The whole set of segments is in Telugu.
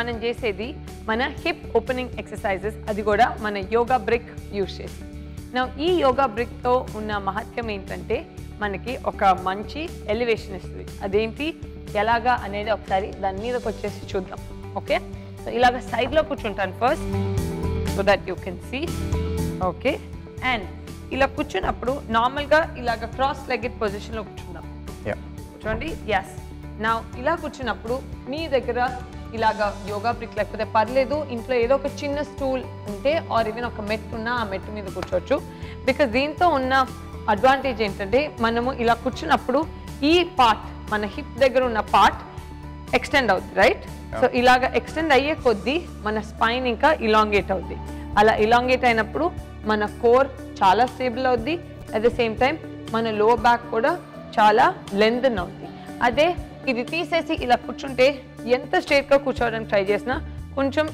మనం చేసేది మన హిప్ ఓపెనింగ్ ఎక్సర్సైజెస్, అది కూడా మన యోగా బ్రిక్ యూజ్ చేసి. నా ఈ యోగా బ్రిక్తో ఉన్న మహత్యం ఏంటంటే మనకి ఒక మంచి ఎలివేషన్ ఇస్తుంది. అదేంటి ఎలాగా అనేది ఒకసారి దాని మీదకి వచ్చేసి చూద్దాం. ఓకే, సో ఇలాగ సైడ్లో కూర్చుంటాను first, so that you can see. Okay, and ఇలా కూర్చున్నప్పుడు నార్మల్గా ఇలాగ క్రాస్ లెగ్గెడ్ పొజిషన్లో కూర్చుందాం. కూర్చోండి. ఎస్, నా ఇలా కూర్చున్నప్పుడు మీ దగ్గర ఇలాగా యోగా బ్రిక్ లేకపోతే పర్లేదు, ఇంట్లో ఏదో ఒక చిన్న స్టూల్ ఉంటే ఆర్ ఈవెన్ ఒక మెట్టు ఉన్నా ఆ మెట్టు మీద కూర్చోవచ్చు. బికాజ్ దీంతో ఉన్న అడ్వాంటేజ్ ఏంటంటే మనము ఇలా కూర్చున్నప్పుడు ఈ పార్ట్, మన హిప్ దగ్గర ఉన్న పార్ట్ ఎక్స్టెండ్ అవుతుంది, రైట్? సో ఇలాగ ఎక్స్టెండ్ అయ్యే కొద్దీ మన స్పైన్ ఇంకా ఇలాంగేట్ అవుద్ది. అలా ఇలాంగేట్ అయినప్పుడు మన కోర్ చాలా స్టేబుల్ అవుద్ది. అట్ ద సేమ్ టైం మన లోవర్ బ్యాక్ కూడా చాలా లెంతన్ అవుద్ది. అదే ఇది తీసేసి ఇలా కూర్చుంటే ఎంత స్ట్రేట్గా కూర్చోవడానికి ట్రై చేసినా కొంచెం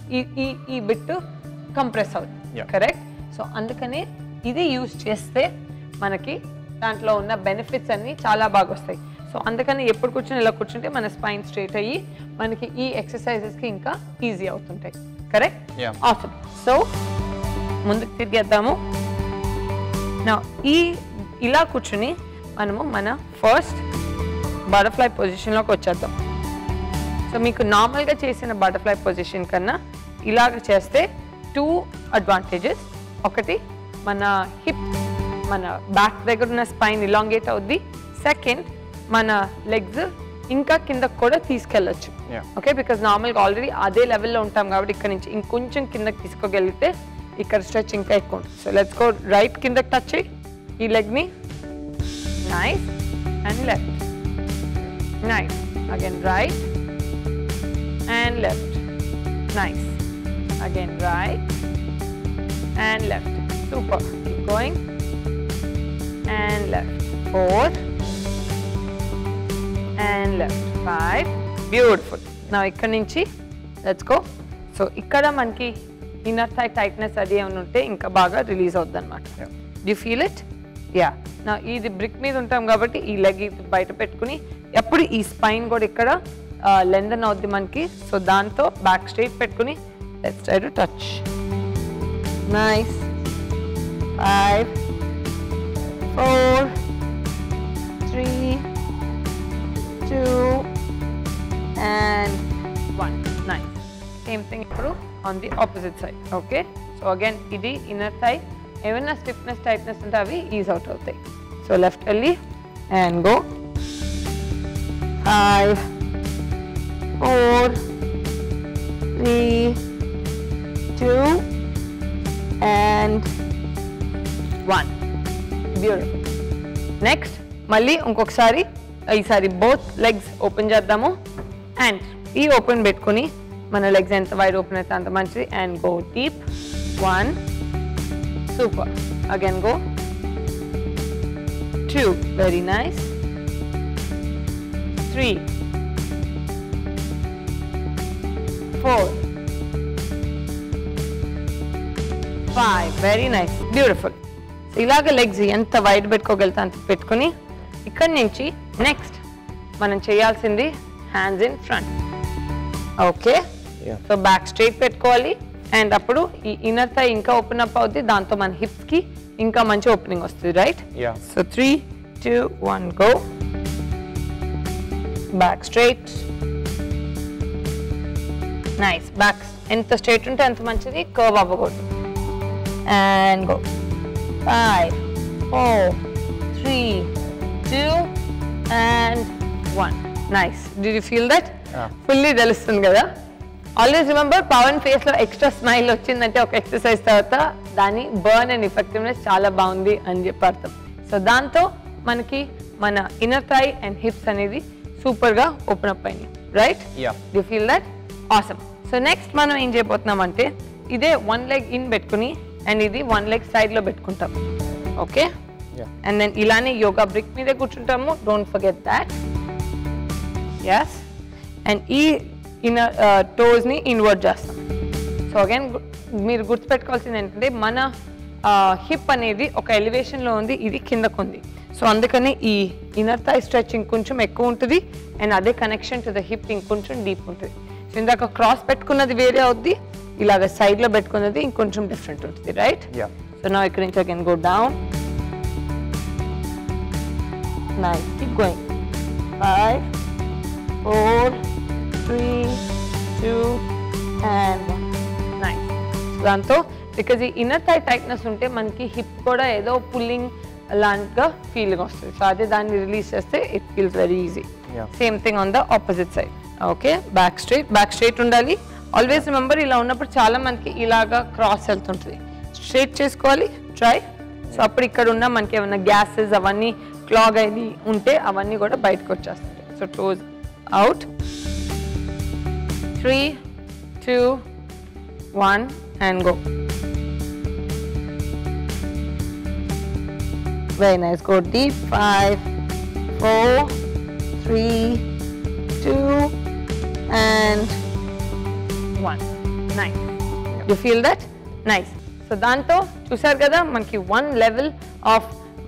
ఈ బిట్ కంప్రెస్ అవుతుంది, కరెక్ట్? సో అందుకనే ఇది యూజ్ చేస్తే మనకి దాంట్లో ఉన్న బెనిఫిట్స్ అన్నీ చాలా బాగా వస్తాయి. సో అందుకని ఎప్పుడు కూర్చొని ఇలా కూర్చుంటే మన స్పైన్ స్ట్రేట్ అయ్యి మనకి ఈ ఎక్సర్సైజెస్కి ఇంకా ఈజీ అవుతుంటాయి, కరెక్ట్? ఆసమ్. సో ముందుకు తిరిగేద్దాము. నా ఇలా కూర్చుని మనము మన ఫస్ట్ బటర్ఫ్లై పొజిషన్లోకి వచ్చేద్దాం. సో మీకు నార్మల్గా చేసిన బటర్ఫ్లై పొజిషన్ కన్నా ఇలాగ చేస్తే 2 అడ్వాంటేజెస్. ఒకటి, మన హిప్, మన బ్యాక్ దగ్గర ఉన్న స్పైన్ ఇలాంగేట్ అవుద్ది. సెకండ్, మన లెగ్స్ ఇంకా కిందకు కూడా తీసుకెళ్ళచ్చు. ఓకే, బికాజ్ నార్మల్గా ఆల్రెడీ అదే లెవెల్లో ఉంటాం కాబట్టి ఇక్కడ నుంచి ఇంకొంచెం కిందకి తీసుకోగలిగితే ఇక్కడ స్ట్రెచ్ ఇంకా ఎక్కువ ఉంటుంది. So let's go. రైట్ కిందకి టచ్ చేయి ఈ లెగ్ని. Nice. And left. Nice. Again right and left. Nice. Again right and left. Super. Keep going. And left. 4 and left. 5. Beautiful. Now ikkada nunchi let's go. So ikkada manki inner thigh tightness adi ఏమైనా ఉంటే ఇంకా బాగా రిలీజ్ అవుద్ది అన్నమాట. Do you feel it? Yeah. నా ఇది బ్రిక్ మీద ఉంటాం కాబట్టి ఈ లెగ్ బయట పెట్టుకుని ఎప్పుడు ఈ స్పైన్ కూడా ఇక్కడ లెందన్ అవుద్ది మనకి. సో దాంతో బ్యాక్ స్ట్రైట్ పెట్టుకుని let's try to touch. Nice. 5 4 3 2 and 1. Nice. Same thing ఇప్పుడు on the opposite side. Okay, so again ఇది ఇన్నర్ థై. ఏమైనా స్టిఫ్నెస్ టైట్నెస్ ఉంటే అవి ఈజ్ అవుట్ అవుతాయి. సో లెఫ్ట్ వెళ్ళి and go. 5 4 3 2 and 1. Beautiful. Next మళ్ళీ ఇంకొకసారి ఈసారి బోత్ లెగ్స్ ఓపెన్ చేద్దాము. అండ్ ఈ ఓపెన్ పెట్టుకుని మన లెగ్స్ ఎంత వైడ్ ఓపెన్ అయితే అంత మంచిది. And go deep. 1. Super. Again go. 2. Very nice. 3 4 5. Very nice. Beautiful. So ఇలాగ లెగ్స్ ఎంత వైడ్ పెట్టుకోగలుగుతా అంత పెట్టుకుని ఇక్కడి నుంచి నెక్స్ట్ మనం చేయాల్సింది hands in front. Okay, so back straight పెట్టుకోవాలి. అండ్ అప్పుడు ఈ ఇన్నర్ థై ఇంకా ఓపెన్ అప్ అవుతుంది. దాంతో మన హిప్స్ కి ఇంకా మంచి ఓపెనింగ్ వస్తుంది, right? So 3 2 1 go. Back straight. Nice. Back ఎంత స్ట్రైట్ ఉంటే అంత మంచిది, కర్వ్ అవ్వకూడదు. And go. 5 4 3 2 and 1. Nice. Did you feel that? Fully తెలుస్తుంది కదా. ఆల్వేస్ రిమెంబర్, పవన్ ఫేస్లో ఎక్స్ట్రా స్మైల్ వచ్చిందంటే ఒక ఎక్సర్సైజ్ తర్వాత దాని బర్న్ అండ్ ఎఫెక్టివ్నెస్ చాలా బాగుంది అని చెప్పి అర్థం. సో దాంతో మనకి మన ఇన్నర్ థై అండ్ హిప్స్ అనేది సూపర్గా ఓపెన్ అప్ అయినాయి, right? You feel that? Awesome. So next మనం ఏం చేయబోతున్నామంటే ఇదే 1 లెగ్ ఇన్ పెట్టుకుని అండ్ ఇది 1 లెగ్ సైడ్లో పెట్టుకుంటాం. ఓకే, అండ్ దెన్ ఇలానే యోగా బ్రిక్ మీదే కూర్చుంటాము. Don't forget that. Yes. And ఈ ఇన్నర్ టోస్ని ఇన్వర్ట్ చేస్తాం. సో అగైన్ మీరు గుర్తుపెట్టుకోవాల్సింది ఏంటంటే మన హిప్ అనేది ఒక ఎలివేషన్లో ఉంది, ఇది కిందకు ఉంది. సో అందుకని ఈ ఇన్నర్ థై స్ట్రెచ్ ఇంకొంచెం ఎక్కువ ఉంటుంది అండ్ అదే కనెక్షన్ టు ద హిప్ ఇంకొంచెం డీప్ ఉంటుంది. సో ఇందాక క్రాస్ పెట్టుకున్నది వేరే అవుద్ది, ఇలాగ సైడ్లో పెట్టుకున్నది ఇంకొంచెం డిఫరెంట్ ఉంటుంది, రైట్? సో నా ఇక్కడ నుంచి again go down. Nice, keep going. 5 4 3 2 and 1. Nice. దాంతో బికాజ్ ఈ ఇన్నర్ థై టైట్నెస్ ఉంటే మనకి హిప్ కూడా ఏదో పుల్లింగ్ లాంటిగా ఫీలింగ్ వస్తుంది. సో అదే దాన్ని రిలీజ్ చేస్తే it feels very easy. Same thing on the opposite side. Okay, back straight ఉండాలి. ఆల్వేస్ రిమెంబర్, ఇలా ఉన్నప్పుడు చాలా మనకి ఇలాగా క్రాస్ వెళ్తుంటుంది. స్ట్రైట్ చేసుకోవాలి, ట్రై. సో అప్పుడు ఇక్కడ ఉన్న మనకి ఏమైనా గ్యాసెస్ అవన్నీ క్లాగ్ అయ్యి ఉంటే అవన్నీ కూడా బయటకు వచ్చేస్తాయి. So close out. 3 2 1 and go. Very nice. Go deep. 5 4 3 2 and 1. Nice. You feel that? Nice. So దాంతో చూసారు కదా మనకి 1 level of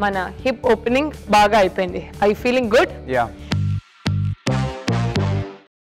మన హిప్ ఓపెనింగ్ బాగా అయిపోయింది. Are you feeling good? Yeah.